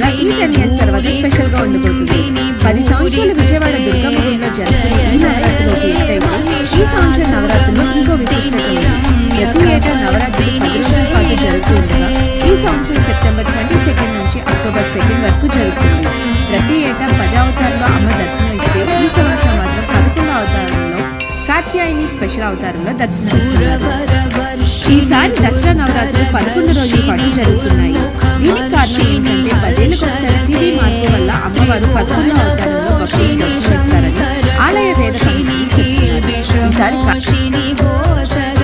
పండుగ ఈ 10 years తర్వాత స్పెషల్ గా ఉండబోతుంది. 10 సంవత్సరాల విజయవాడ దుర్గమ్మ గుడిలో జరుగుతున్న ఈ నవరాత్రులకు ఈ సంవత్సరం నవరాత్రులు ఇంకో విశిష్టత ఉంది. ప్రతి ఏటా నవరాత్రులు 10 రోజుల పాటు జరుగుతుండగా ఈ సంవత్సరం సెప్టెంబర్ 22 నుంచి అక్టోబర్ 2 వరకు జరుగుతుంది. ప్రతి ఏటా 10 అవతారంలో అమ్మ దర్శనం ఇస్తే ఈ సంవత్సరం మాత్రం 11 అవతారంలో కాత్యాయని స్పెషల్ అవతారంలో దర్శనమిస్తున్నారు. ఈసారి దసరా నవరాత్రులు 11 రోజుల పాటు జరుగుతున్నాయి. దీనికి కారణం ఏంటంటే 10 ఏళ్లకొకసారి తిథి మార్పు వల్ల అమ్మవారు 11 అవతారంలో భక్తులకు దర్శనమిస్తారని ఆలయ వేద పండితులు చెప్తున్నారు. ఈసారి